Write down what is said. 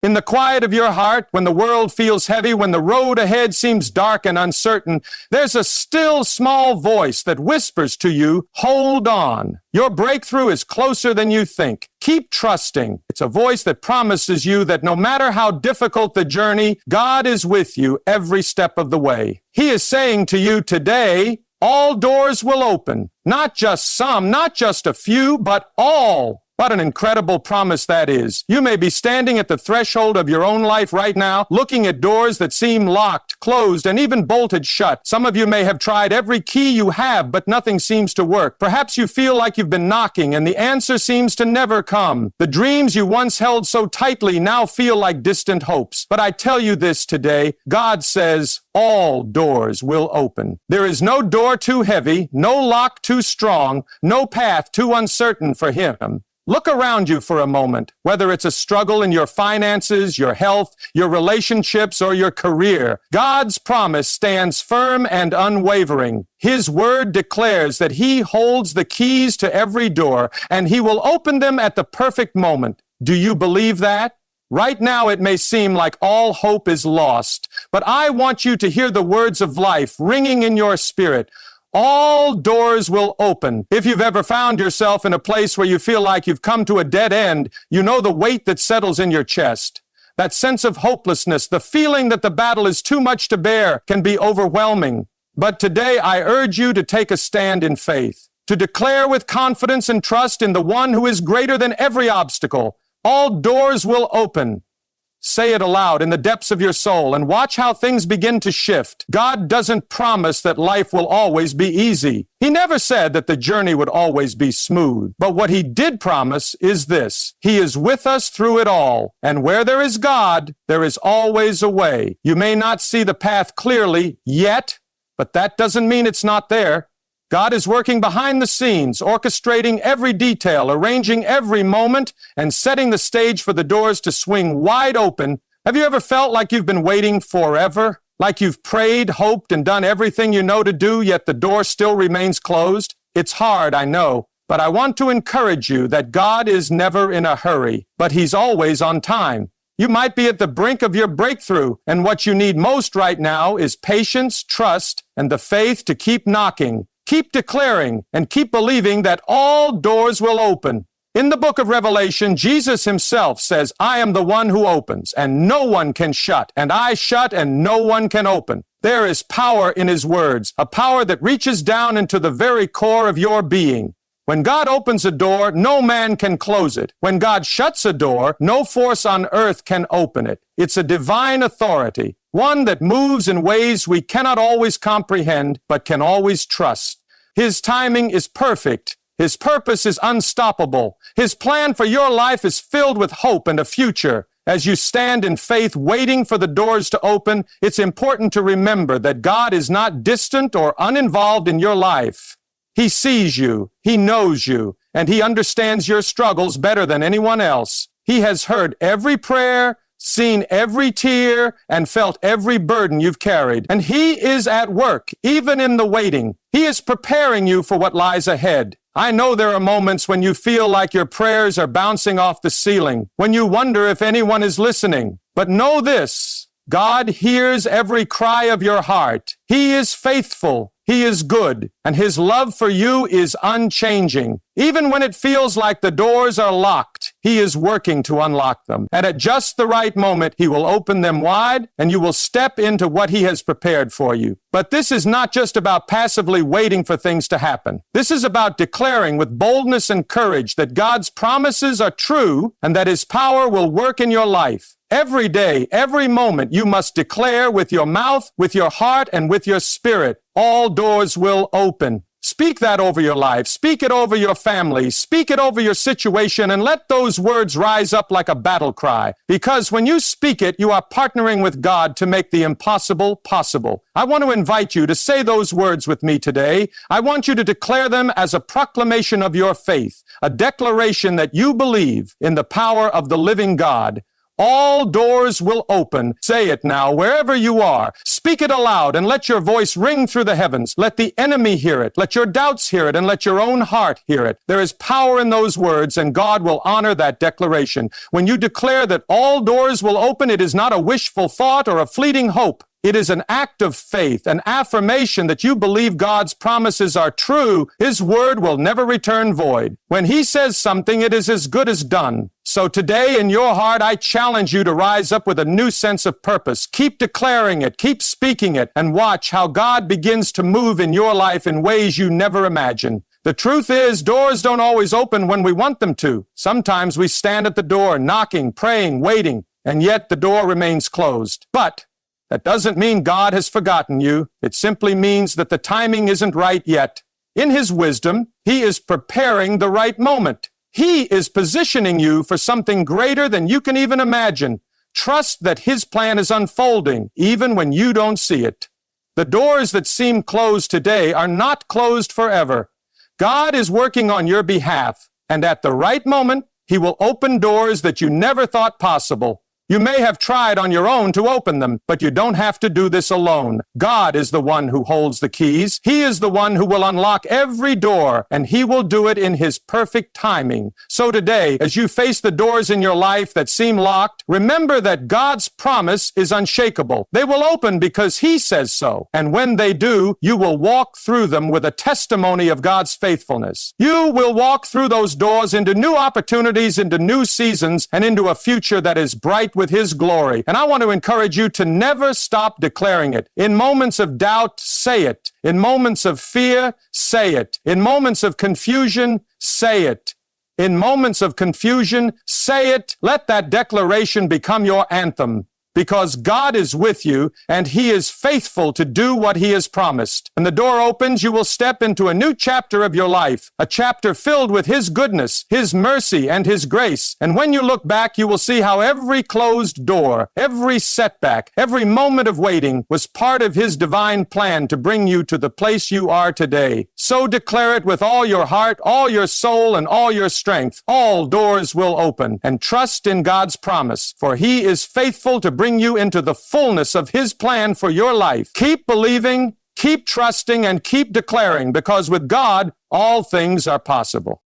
In the quiet of your heart, when the world feels heavy, when the road ahead seems dark and uncertain, there's a still small voice that whispers to you, hold on. Your breakthrough is closer than you think. Keep trusting. It's a voice that promises you that no matter how difficult the journey, God is with you every step of the way. He is saying to you today, all doors will open. Not just some, not just a few, but all. What an incredible promise that is. You may be standing at the threshold of your own life right now, looking at doors that seem locked, closed, and even bolted shut. Some of you may have tried every key you have, but nothing seems to work. Perhaps you feel like you've been knocking and the answer seems to never come. The dreams you once held so tightly now feel like distant hopes. But I tell you this today, God says, all doors will open. There is no door too heavy, no lock too strong, no path too uncertain for Him. Look around you for a moment, whether it's a struggle in your finances, your health, your relationships, or your career. God's promise stands firm and unwavering. His word declares that He holds the keys to every door, and He will open them at the perfect moment. Do you believe that? Right now, it may seem like all hope is lost, but I want you to hear the words of life ringing in your spirit. All doors will open. If you've ever found yourself in a place where you feel like you've come to a dead end, you know the weight that settles in your chest. That sense of hopelessness, the feeling that the battle is too much to bear, can be overwhelming. But today I urge you to take a stand in faith, to declare with confidence and trust in the one who is greater than every obstacle. All doors will open. Say it aloud in the depths of your soul and watch how things begin to shift. God doesn't promise that life will always be easy. He never said that the journey would always be smooth. But what He did promise is this: He is with us through it all. And where there is God, there is always a way. You may not see the path clearly yet, but that doesn't mean it's not there. God is working behind the scenes, orchestrating every detail, arranging every moment, and setting the stage for the doors to swing wide open. Have you ever felt like you've been waiting forever? Like you've prayed, hoped, and done everything you know to do, yet the door still remains closed? It's hard, I know, but I want to encourage you that God is never in a hurry, but He's always on time. You might be at the brink of your breakthrough, and what you need most right now is patience, trust, and the faith to keep knocking. Keep declaring and keep believing that all doors will open. In the book of Revelation, Jesus Himself says, I am the one who opens, and no one can shut, and I shut, and no one can open. There is power in His words, a power that reaches down into the very core of your being. When God opens a door, no man can close it. When God shuts a door, no force on earth can open it. It's a divine authority, one that moves in ways we cannot always comprehend, but can always trust. His timing is perfect. His purpose is unstoppable. His plan for your life is filled with hope and a future. As you stand in faith waiting for the doors to open, it's important to remember that God is not distant or uninvolved in your life. He sees you, He knows you, and He understands your struggles better than anyone else. He has heard every prayer, seen every tear, and felt every burden you've carried. And He is at work, even in the waiting. He is preparing you for what lies ahead. I know there are moments when you feel like your prayers are bouncing off the ceiling, when you wonder if anyone is listening. But know this: God hears every cry of your heart. He is faithful. He is good, and His love for you is unchanging. Even when it feels like the doors are locked, He is working to unlock them. And at just the right moment, He will open them wide, and you will step into what He has prepared for you. But this is not just about passively waiting for things to happen. This is about declaring with boldness and courage that God's promises are true and that His power will work in your life. Every day, every moment, you must declare with your mouth, with your heart, and with your spirit, all doors will open. Speak that over your life. Speak it over your family. Speak it over your situation, and let those words rise up like a battle cry. Because when you speak it, you are partnering with God to make the impossible possible. I want to invite you to say those words with me today. I want you to declare them as a proclamation of your faith, a declaration that you believe in the power of the living God. All doors will open. Say it now, wherever you are. Speak it aloud and let your voice ring through the heavens. Let the enemy hear it. Let your doubts hear it and let your own heart hear it. There is power in those words, and God will honor that declaration. When you declare that all doors will open, it is not a wishful thought or a fleeting hope. It is an act of faith, an affirmation that you believe God's promises are true. His word will never return void. When he says something, it is as good as done. So today in your heart, I challenge you to rise up with a new sense of purpose. Keep declaring it, keep speaking it, and watch how God begins to move in your life in ways you never imagined. The truth is, doors don't always open when we want them to. Sometimes we stand at the door, knocking, praying, waiting, and yet the door remains closed. But that doesn't mean God has forgotten you. It simply means that the timing isn't right yet. In his wisdom, he is preparing the right moment. He is positioning you for something greater than you can even imagine. Trust that his plan is unfolding, even when you don't see it. The doors that seem closed today are not closed forever. God is working on your behalf, and at the right moment, he will open doors that you never thought possible. You may have tried on your own to open them, but you don't have to do this alone. God is the one who holds the keys. He is the one who will unlock every door, and he will do it in his perfect timing. So today, as you face the doors in your life that seem locked, remember that God's promise is unshakable. They will open because he says so. And when they do, you will walk through them with a testimony of God's faithfulness. You will walk through those doors into new opportunities, into new seasons, and into a future that is bright with his glory. And I want to encourage you to never stop declaring it. In moments of doubt, say it. In moments of fear, say it. In moments of confusion, say it. In moments of confusion, say it. Let that declaration become your anthem. Because God is with you, and he is faithful to do what he has promised. When the door opens, you will step into a new chapter of your life, a chapter filled with his goodness, his mercy, and his grace. And when you look back, you will see how every closed door, every setback, every moment of waiting was part of his divine plan to bring you to the place you are today. So declare it with all your heart, all your soul, and all your strength. All doors will open, and trust in God's promise, for he is faithful to bring you into the fullness of his plan for your life. Keep believing, keep trusting, and keep declaring, because with God, all things are possible.